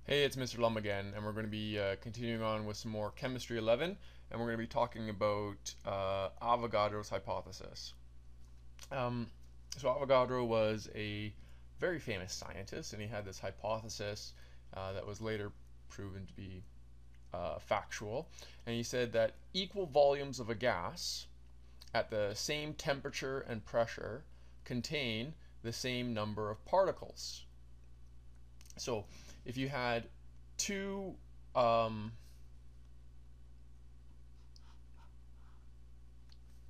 Hey, it's Mr. Lum again, and we're going to be continuing on with some more Chemistry 11, and we're going to be talking about Avogadro's hypothesis. Um, so Avogadro was a very famous scientist, and he had this hypothesis that was later proven to be factual. And he said that equal volumes of a gas at the same temperature and pressure contain the same number of particles. So if you had two um,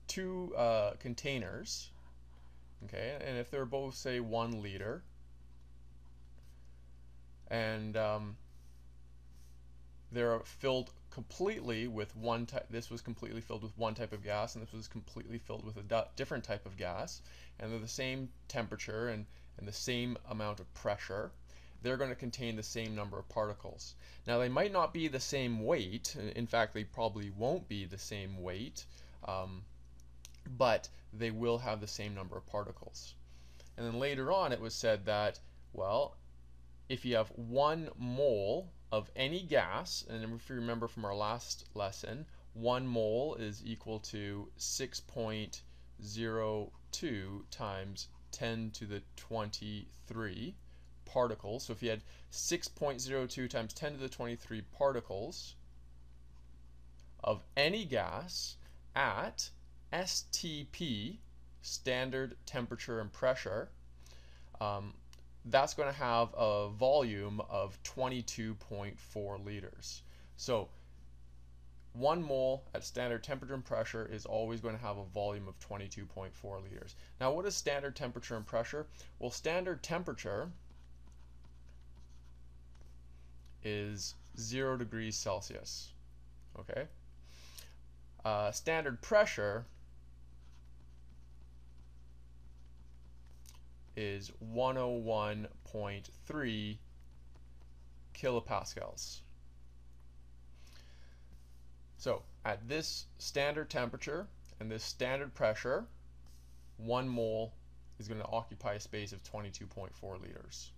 two containers, okay, and if they're both say 1 liter, and they're filled completely with one type, this was completely filled with one type of gas, and this was completely filled with a different type of gas, and they're the same temperature and the same amount of pressure, they're going to contain the same number of particles. Now, they might not be the same weight. In fact, they probably won't be the same weight, um, but they will have the same number of particles. And then later on, it was said that, well, if you have 1 mole of any gas, and if you remember from our last lesson, 1 mole is equal to 6.02 times 10 to the 23 particles. So if you had 6.02 times 10 to the 23 particles of any gas at STP, standard temperature and pressure, that's going to have a volume of 22.4 liters. So 1 mole at standard temperature and pressure is always going to have a volume of 22.4 liters. Now, what is standard temperature and pressure? Well, standard temperature is 0 degrees Celsius. Okay. Standard pressure is 101.3 kilopascals. So at this standard temperature and this standard pressure, 1 mole is going to occupy a space of 22.4 liters.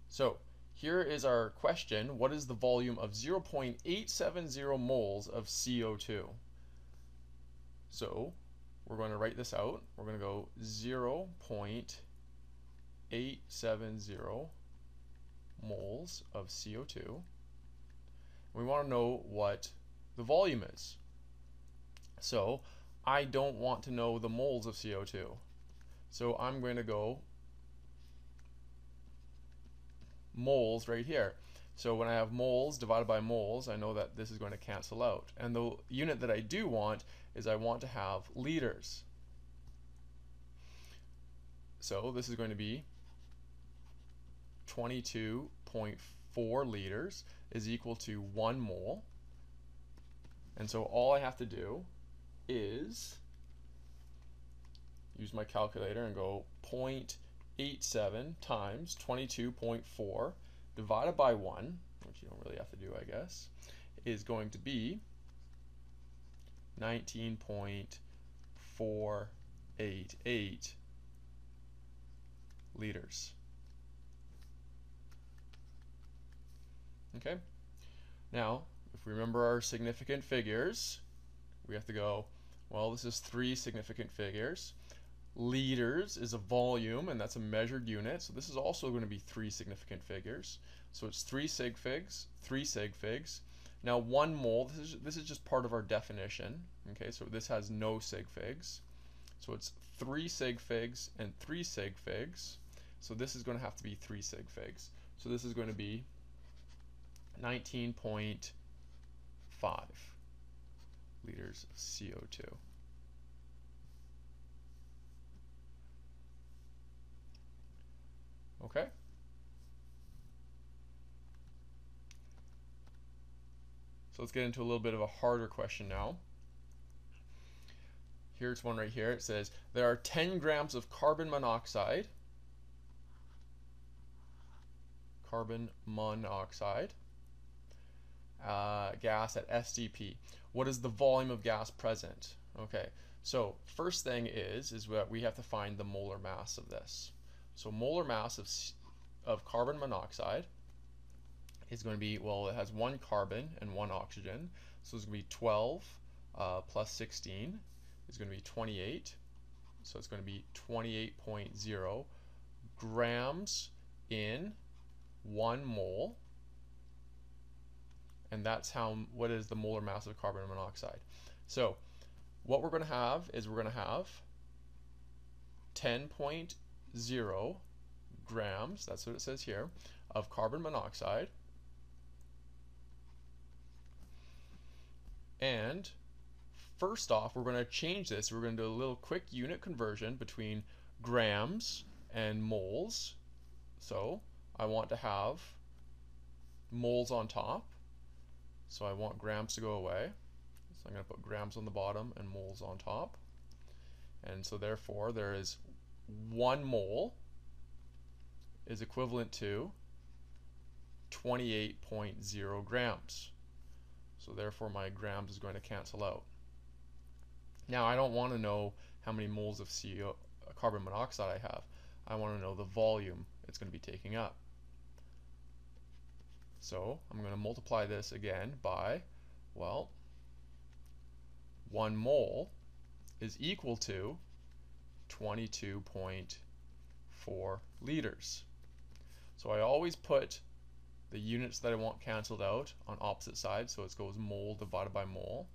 So here is our question. What is the volume of 0.870 moles of CO2? So we're going to write this out. We're going to go 0.870 moles of CO2. We want to know what the volume is. So I don't want to know the moles of CO2. So I'm going to go moles right here. So when I have moles divided by moles, I know that this is going to cancel out. And the unit that I do want is I want to have liters. So this is going to be 22.4 liters is equal to 1 mole. And so all I have to do is use my calculator and go 0.87 times 22.4 divided by 1, which you don't really have to do, I guess, is going to be 19.488 liters. Okay? Now, if we remember our significant figures, we have to go, well, this is 3 significant figures. Liters is a volume, and that's a measured unit, so this is also going to be 3 significant figures. So it's 3 sig figs, 3 sig figs. Now 1 mole, this is just part of our definition. Okay, so this has no sig figs. So it's 3 sig figs and 3 sig figs. So this is going to have to be 3 sig figs. So this is going to be 19.5 liters of CO2. Okay? So let's get into a little bit of a harder question now. Here's one right here. It says there are 10 grams of carbon monoxide gas at STP. What is the volume of gas present? Okay, so first thing is that we have to find the molar mass of this. So molar mass of of carbon monoxide is going to be, well, it has 1 carbon and 1 oxygen, so it's going to be 12 plus 16 is going to be 28, so it's going to be 28.0 grams in 1 mole, and that's what is the molar mass of carbon monoxide. So what we're going to have is we're going to have 10.0 grams, that's what it says here, of carbon monoxide, and first off we're going to change this. We're going to do a little quick unit conversion between grams and moles. So I want to have moles on top, so I want grams to go away, so I'm going to put grams on the bottom and moles on top, and so therefore there is 1 mole is equivalent to 28.0 grams. So therefore my grams is going to cancel out. Now I don't want to know how many moles of CO, carbon monoxide I have. I want to know the volume it's going to be taking up. So I'm going to multiply this again by, well, 1 mole is equal to 22.4 liters. So I always put the units that I want canceled out on opposite sides, so it goes mole divided by mole.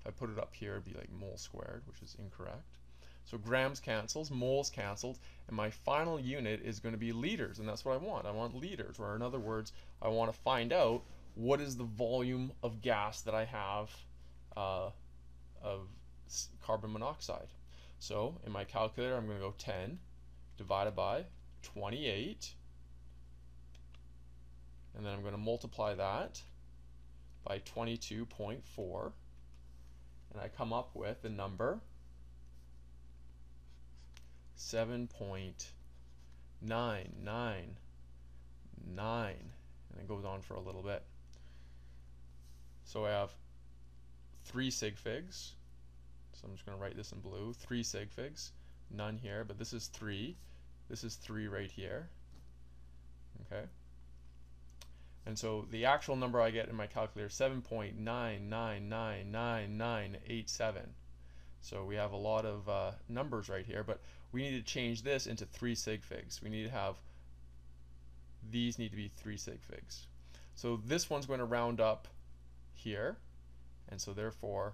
If I put it up here, it'd be like mole squared, which is incorrect. So grams cancels, moles canceled, and my final unit is going to be liters, and that's what I want. I want liters, or in other words, I want to find out what is the volume of gas that I have of carbon monoxide. So in my calculator, I'm going to go 10 divided by 28, and then I'm going to multiply that by 22.4, and I come up with the number 7.999, and it goes on for a little bit. So I have 3 sig figs, so I'm just going to write this in blue, 3 sig figs, none here, but this is 3, this is 3 right here, okay? And so the actual number I get in my calculator is 7.9999987. So we have a lot of numbers right here, but we need to change this into 3 sig figs. We need to have, these need to be 3 sig figs. So this one's going to round up here, and so therefore,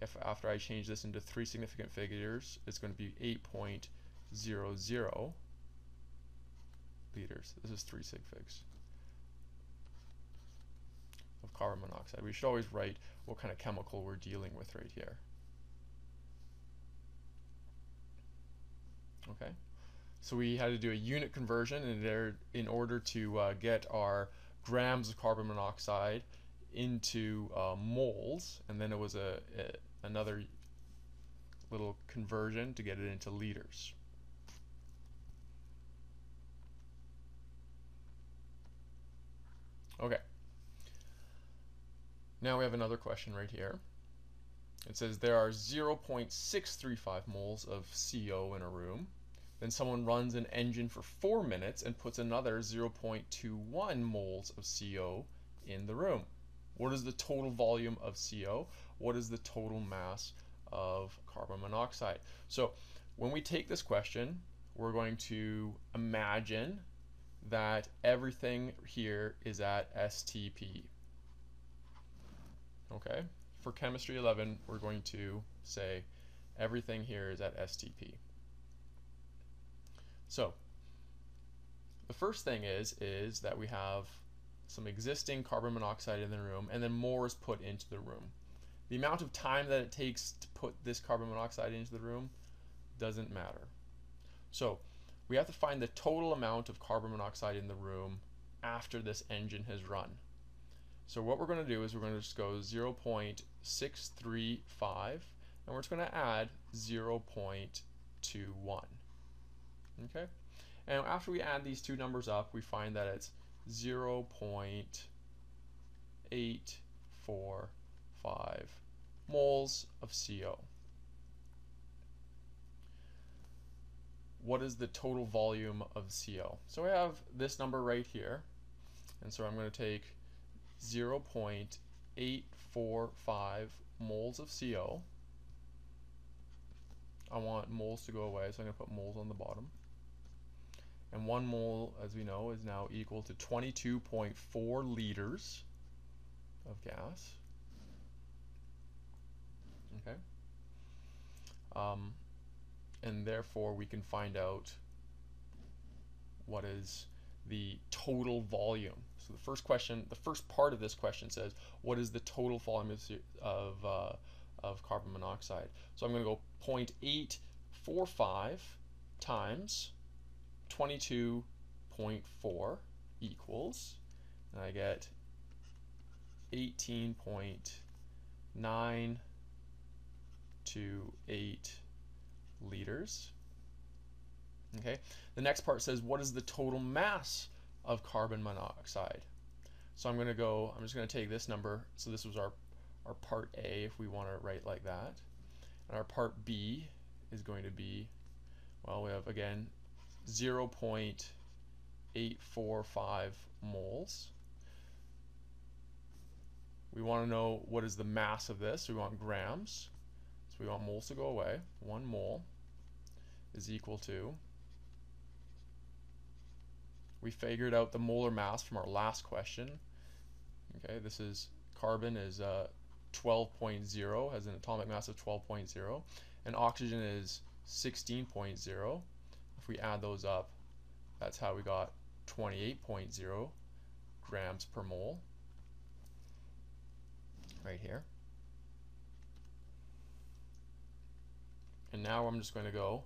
if after I change this into 3 significant figures, it's going to be 8.00 liters. This is 3 sig figs of carbon monoxide. We should always write what kind of chemical we're dealing with right here. Okay, so we had to do a unit conversion in order to get our grams of carbon monoxide into moles, and then it was another little conversion to get it into liters. Okay, now we have another question right here. It says there are 0.635 moles of CO in a room. Then someone runs an engine for 4 minutes and puts another 0.21 moles of CO in the room. What is the total volume of CO? What is the total mass of carbon monoxide? So when we take this question, we're going to imagine that everything here is at STP. Okay, for chemistry 11, we're going to say everything here is at STP. So the first thing is that we have some existing carbon monoxide in the room, and then more is put into the room. The amount of time that it takes to put this carbon monoxide into the room doesn't matter. So we have to find the total amount of carbon monoxide in the room after this engine has run. So what we're going to do is we're going to just go 0.635, and we're just going to add 0.21. Okay, and after we add these two numbers up, we find that it's 0.845 moles of CO. what is the total volume of CO? So I have this number right here, and so I'm going to take 0.845 moles of CO. I want moles to go away, so I'm going to put moles on the bottom. And 1 mole, as we know, is now equal to 22.4 liters of gas. Okay. And therefore we can find out what is the total volume. So the first question, the first part of this question says, what is the total volume of carbon monoxide? So I'm going to go 0.845 times 22.4 equals, and I get 18.928 liters. Okay. The next part says, what is the total mass of carbon monoxide? So I'm just going to take this number. So this was our part A, if we want to write like that. And our part B is going to be, well, we have again 0.845 moles. We want to know what is the mass of this. We want grams. So we want moles to go away. 1 mole is equal to, we figured out the molar mass from our last question. Okay, this is carbon is 12.0, has an atomic mass of 12.0, and oxygen is 16.0. If we add those up, that's how we got 28.0 grams per mole right here. And now I'm just going to go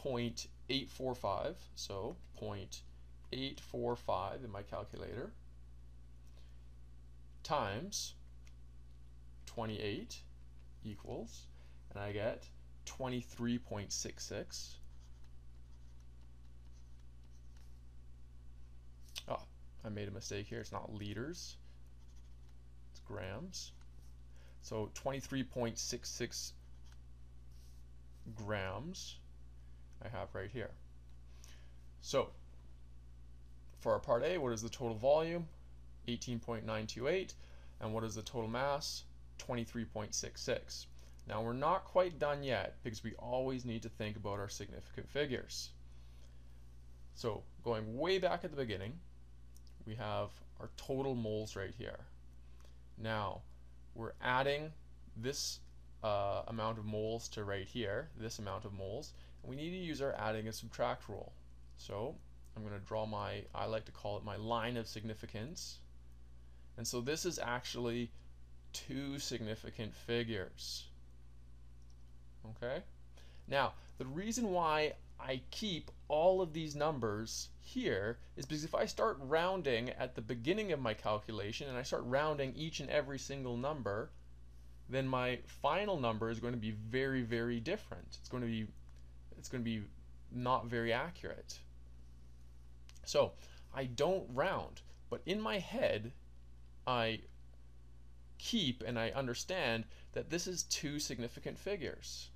0.845, so 0.845 in my calculator, times 28 equals, and I get 23.66. Oh, I made a mistake here. It's not liters, it's grams. So 23.66 grams I have right here. So for our part A, what is the total volume? 18.928. And what is the total mass? 23.66. Now we're not quite done yet, because we always need to think about our significant figures. So going way back at the beginning, we have our total moles right here. Now we're adding this amount of moles to right here, this amount of moles, and we need to use our adding and subtract rule. So I'm going to draw I like to call it my line of significance. And so this is actually 2 significant figures. Okay? Now, the reason why I keep all of these numbers here is because if I start rounding at the beginning of my calculation and I start rounding each and every single number, then my final number is going to be very, very different. It's going to be not very accurate. So I don't round, but in my head I keep and I understand that this is 2 significant figures.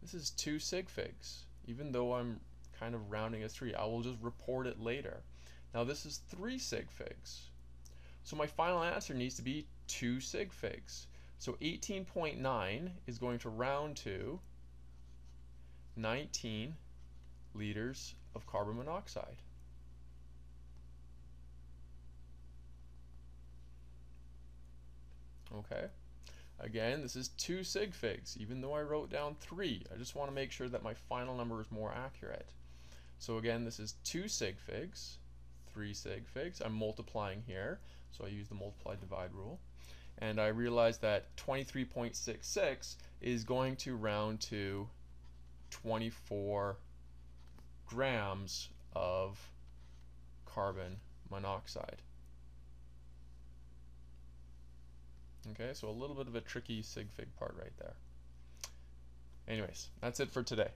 This is 2 sig figs. Even though I'm kind of rounding as 3, I will just report it later. Now this is 3 sig figs. So my final answer needs to be 2 sig figs. So 18.9 is going to round to 19 liters of carbon monoxide. Okay. Again, this is 2 sig figs, even though I wrote down 3. I just want to make sure that my final number is more accurate. So again, this is 2 sig figs, 3 sig figs. I'm multiplying here, so I use the multiply divide rule. And I realize that 23.66 is going to round to 24 grams of carbon monoxide. Okay, so a little bit of a tricky sig fig part right there. Anyways, that's it for today.